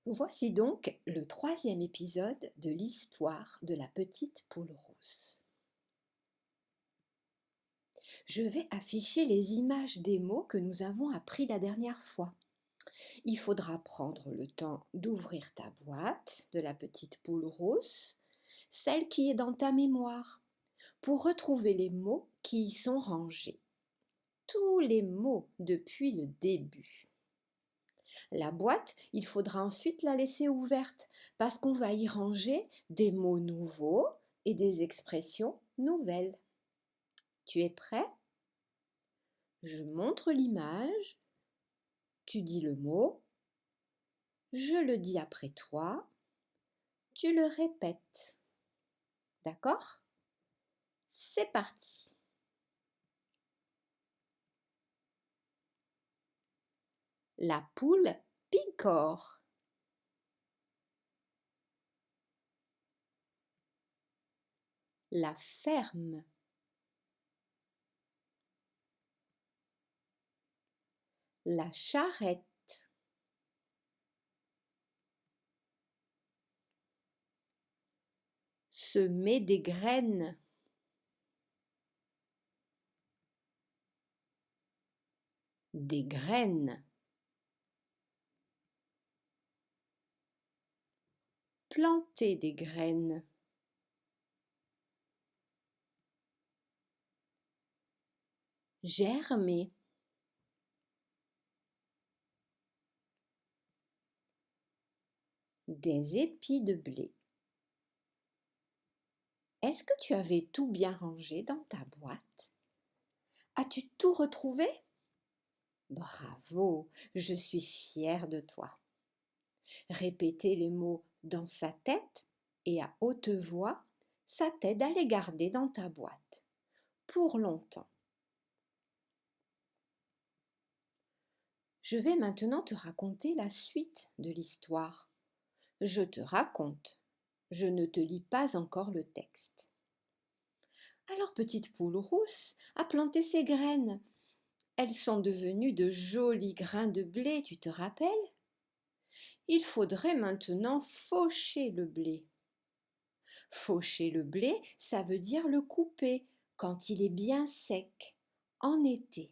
Voici donc le troisième épisode de l'histoire de la petite poule rousse. Je vais afficher les images des mots que nous avons appris la dernière fois. Il faudra prendre le temps d'ouvrir ta boîte de la petite poule rousse, celle qui est dans ta mémoire, pour retrouver les mots qui y sont rangés. Tous les mots depuis le début. La boîte, il faudra ensuite la laisser ouverte parce qu'on va y ranger des mots nouveaux et des expressions nouvelles. Tu es prêt? Je montre l'image, tu dis le mot, je le dis après toi, tu le répètes. D'accord? C'est parti. La poule picore. La ferme. La charrette. Semer des graines. Des graines. Planter des graines. Germer. Des épis de blé. Est-ce que tu avais tout bien rangé dans ta boîte? As-tu tout retrouvé? Bravo, je suis fière de toi. Répéter les mots dans sa tête et à haute voix, ça t'aide à les garder dans ta boîte pour longtemps. Je vais maintenant te raconter la suite de l'histoire. Je te raconte, je ne te lis pas encore le texte. Alors petite poule rousse a planté ses graines. Elles sont devenues de jolis grains de blé, tu te rappelles? Il faudrait maintenant faucher le blé. Faucher le blé, ça veut dire le couper quand il est bien sec, en été.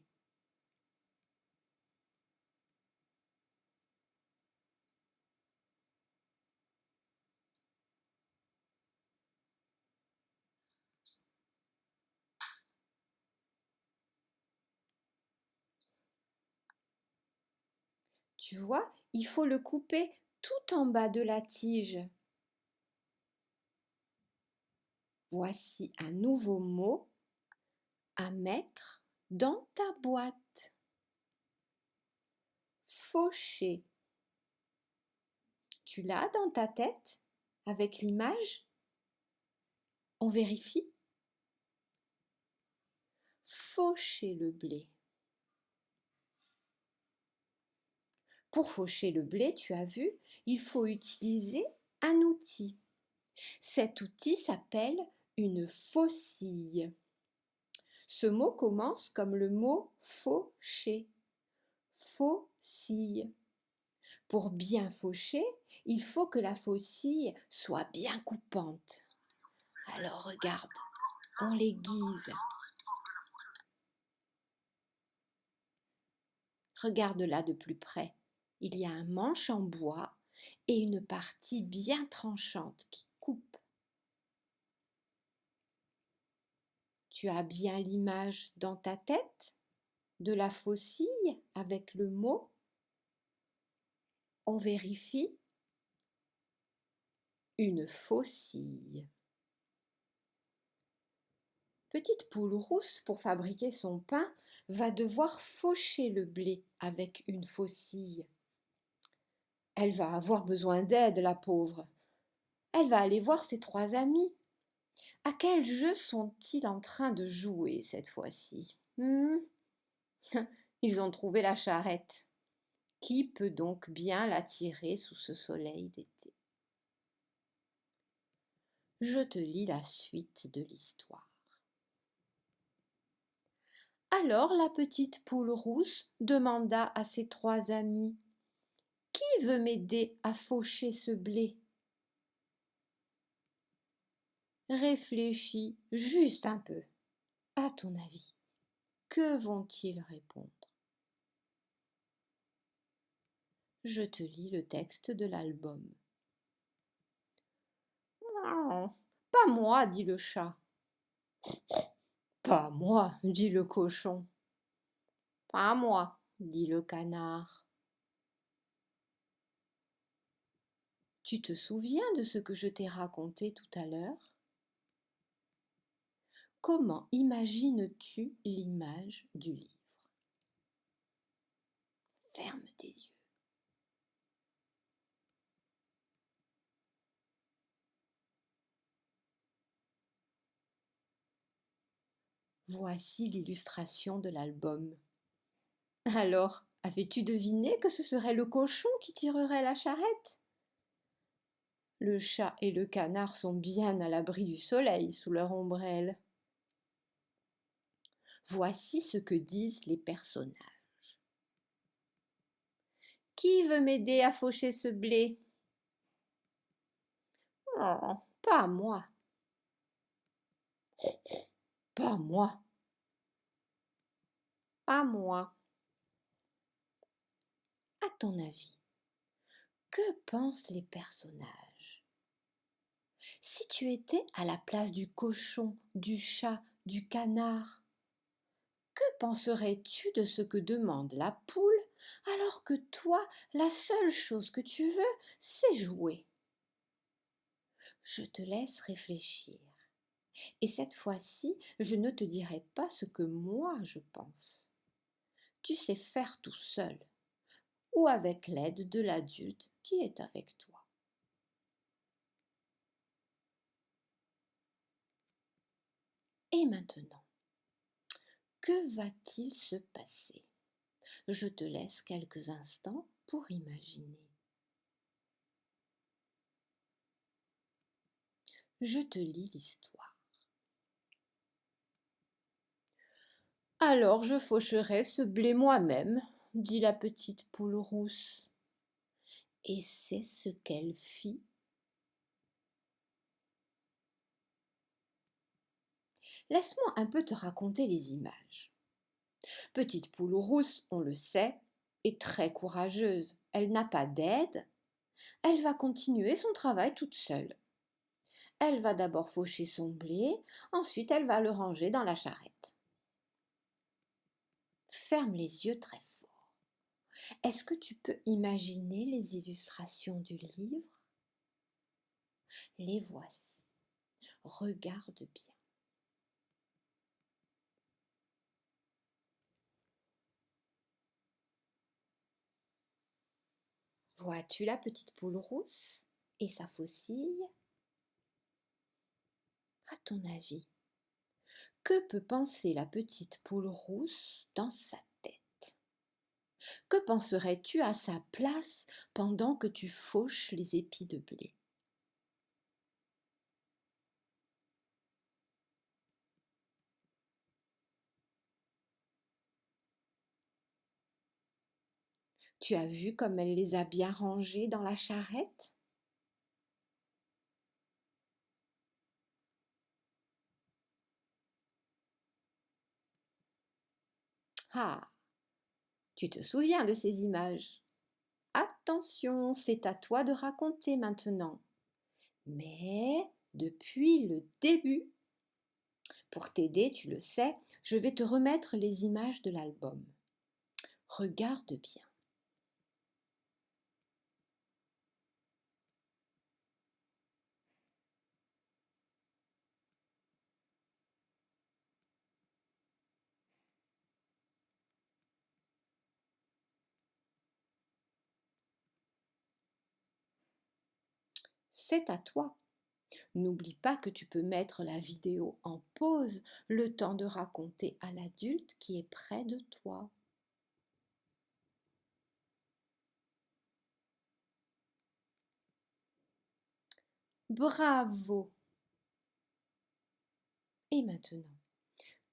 Tu vois, il faut le couper tout en bas de la tige. Voici un nouveau mot à mettre dans ta boîte. Faucher. Tu l'as dans ta tête avec l'image? On vérifie? Faucher le blé. Pour faucher le blé, tu as vu, il faut utiliser un outil. Cet outil s'appelle une faucille. Ce mot commence comme le mot faucher. Faucille. Pour bien faucher, il faut que la faucille soit bien coupante. Alors regarde, on l'aiguise. Regarde-la de plus près. Il y a un manche en bois et une partie bien tranchante qui coupe. Tu as bien l'image dans ta tête de la faucille avec le mot? On vérifie. Une faucille. Petite poule rousse, pour fabriquer son pain, va devoir faucher le blé avec une faucille. Elle va avoir besoin d'aide, la pauvre. Elle va aller voir ses trois amis. À quel jeu sont-ils en train de jouer cette fois-ci? Ils ont trouvé la charrette. Qui peut donc bien la tirer sous ce soleil d'été? Je te lis la suite de l'histoire. Alors la petite poule rousse demanda à ses trois amis: Qui veut m'aider à faucher ce blé? Réfléchis juste un peu. À ton avis, que vont-ils répondre? Je te lis le texte de l'album. Non, pas moi, dit le chat. Pas moi, dit le cochon. Pas moi, dit le canard. Tu te souviens de ce que je t'ai raconté tout à l'heure? Comment imagines-tu l'image du livre? Ferme tes yeux. Voici l'illustration de l'album. Alors, avais-tu deviné que ce serait le cochon qui tirerait la charrette? Le chat et le canard sont bien à l'abri du soleil sous leur ombrelle. Voici ce que disent les personnages. Qui veut m'aider à faucher ce blé? Oh, pas moi. Pas moi. Pas moi. À ton avis, que pensent les personnages? Si tu étais à la place du cochon, du chat, du canard, que penserais-tu de ce que demande la poule alors que toi, la seule chose que tu veux, c'est jouer? Je te laisse réfléchir. Et cette fois-ci, je ne te dirai pas ce que moi je pense. Tu sais faire tout seul, ou avec l'aide de l'adulte qui est avec toi. Et maintenant, que va-t-il se passer? Je te laisse quelques instants pour imaginer. Je te lis l'histoire. Alors je faucherai ce blé moi-même, dit la petite poule rousse. Et c'est ce qu'elle fit. Laisse-moi un peu te raconter les images. Petite poule rousse, on le sait, est très courageuse. Elle n'a pas d'aide. Elle va continuer son travail toute seule. Elle va d'abord faucher son blé, ensuite elle va le ranger dans la charrette. Ferme les yeux très fort. Est-ce que tu peux imaginer les illustrations du livre? Les voici. Regarde bien. Vois-tu la petite poule rousse et sa faucille? À ton avis, que peut penser la petite poule rousse dans sa tête? Que penserais-tu à sa place pendant que tu fauches les épis de blé? Tu as vu comme elle les a bien rangés dans la charrette? Ah, tu te souviens de ces images? Attention, c'est à toi de raconter maintenant. Mais depuis le début, pour t'aider, tu le sais, je vais te remettre les images de l'album. Regarde bien. C'est à toi. N'oublie pas que tu peux mettre la vidéo en pause le temps de raconter à l'adulte qui est près de toi. Bravo! Et maintenant,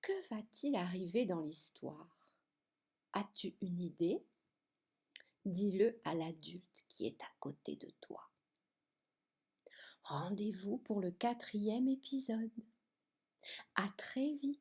que va-t-il arriver dans l'histoire? As-tu une idée? Dis-le à l'adulte qui est à côté de toi. Rendez-vous pour le 4e épisode. À très vite.